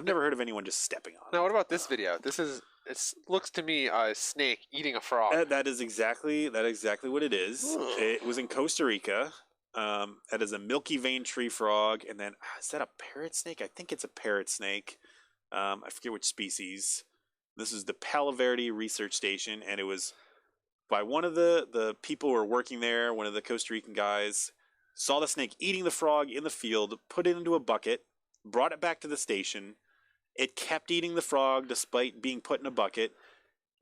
I've never heard of anyone just stepping on Now, it. what about this video? It looks to me a snake eating a frog. That is exactly what it is. It was in Costa Rica. That is a milky vein tree frog, and then is that a parrot snake? I think it's a parrot snake. I forget which species. This is the Palo Verde Research Station, and it was by one of the people who were working there. One of the Costa Rican guys saw the snake eating the frog in the field, put it into a bucket, brought it back to the station. It kept eating the frog despite being put in a bucket.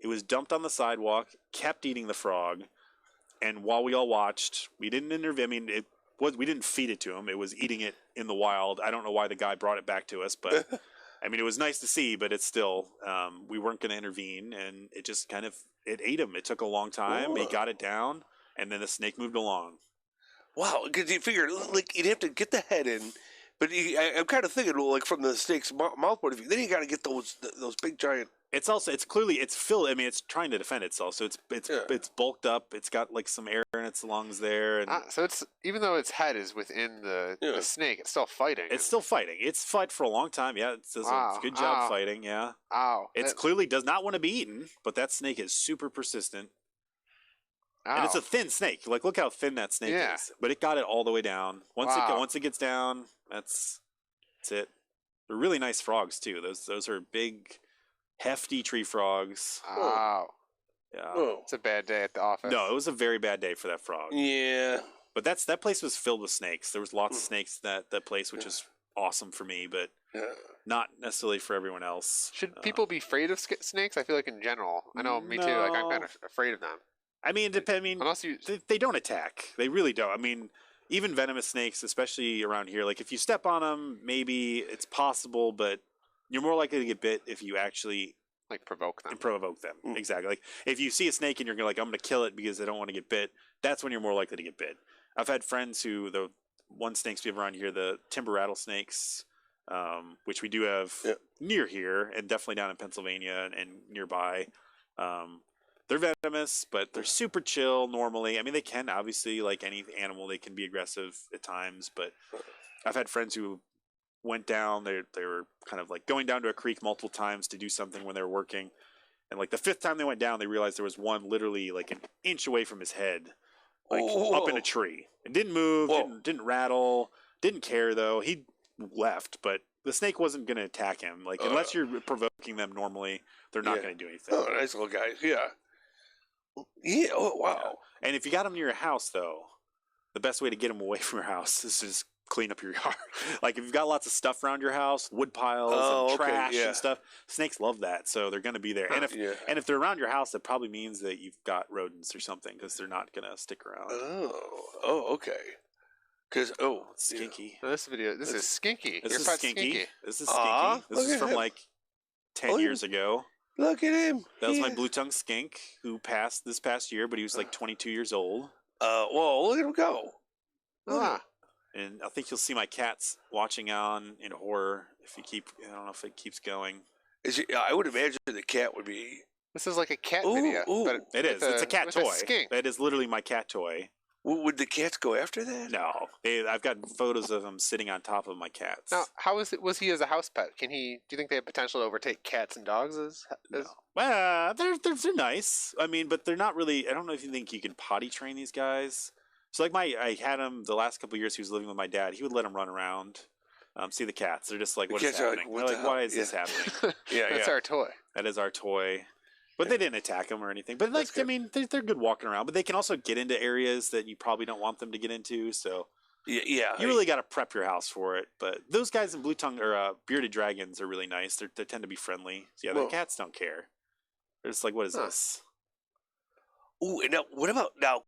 It was dumped on the sidewalk, kept eating the frog, and while we all watched, we didn't intervene. I mean, we didn't feed it to him. It was eating it in the wild. I don't know why the guy brought it back to us, but I mean, it was nice to see, but it's still, we weren't going to intervene, and it just it ate him. It took a long time. He got it down, and then the snake moved along. Wow, because you figure, like, you'd have to get the head in, but I'm kind of thinking, like, from the snake's mouth point of view, then you got to get those big giant. It's filled. I mean, it's trying to defend itself, so it's bulked up. It's got like some air in its lungs there, and So it's even though its head is within the snake, it's still fighting. It's still fighting. It's fought for a long time. Yeah, it does a good job fighting. Yeah. Ow! It clearly does not want to be eaten, but that snake is super persistent. Ow. And it's a thin snake. Like, look how thin that snake is. But it got it all the way down. Once it gets down, that's it. They're really nice frogs too. Those are big, hefty tree frogs. Wow. Yeah. Oh. It's a bad day at the office. No, it was a very bad day for that frog. Yeah. But that place was filled with snakes. There was lots of snakes that place, which is awesome for me, but not necessarily for everyone else. Should people be afraid of snakes? I feel like in general. I know me too. Like I'm kind of afraid of them. I mean, unless they don't attack. They really don't. I mean, even venomous snakes, especially around here, like if you step on them, maybe it's possible, but you're more likely to get bit if you actually like provoke them. Exactly. Like if you see a snake and you're like, I'm going to kill it because I don't want to get bit. That's when you're more likely to get bit. I've had friends who the one snakes we have around here, the timber rattlesnakes, which we do have near here and definitely down in Pennsylvania and nearby. They're venomous, but they're super chill normally. I mean, they can obviously, like any animal, they can be aggressive at times. But I've had friends who went down. They were kind of like going down to a creek multiple times to do something when they were working. And like the fifth time they went down, they realized there was one literally like an inch away from his head, like up in a tree. It didn't move, didn't rattle, didn't care though. He left, but the snake wasn't going to attack him. Like unless you're provoking them normally, they're not going to do anything. Oh, nice little guys. Yeah. Yeah. Oh, wow. Yeah. And if you got them near your house, though, the best way to get them away from your house is to just clean up your yard. Like if you've got lots of stuff around your house, wood piles and trash and stuff, snakes love that, so they're going to be there. And if they're around your house, that probably means that you've got rodents or something because they're not going to stick around. Oh, okay. Because it's Skinky. This is Skinky. This is Skinky. This is Skinky. This is from like 10 years ago. Look at him. That was my blue-tongued skink who passed this past year, but he was like 22 years old. Whoa, look at him go. And I think you'll see my cats watching on in horror if you keep. I don't know if it keeps going. I would imagine the cat would be. This is like a cat video. But it is. It's a cat toy. That is literally my cat toy. Would the cats go after that? No, I've got photos of him sitting on top of my cats. Now, was he as a house pet? Do you think they have potential to overtake cats and dogs? No. Well, they're nice. I mean, but they're not really. I don't know if you think you can potty train these guys. So like I had him the last couple of years he was living with my dad. He would let him run around, see the cats. They're just like, what is happening? They're like, why is this happening? That's our toy. That is our toy. But they didn't attack him or anything. But like, I mean, they're good walking around. But they can also get into areas that you probably don't want them to get into. So you really got to prep your house for it. But those guys in blue tongue or bearded dragons are really nice. They tend to be friendly. So the cats don't care. They're just like, what is this? Ooh, and now what about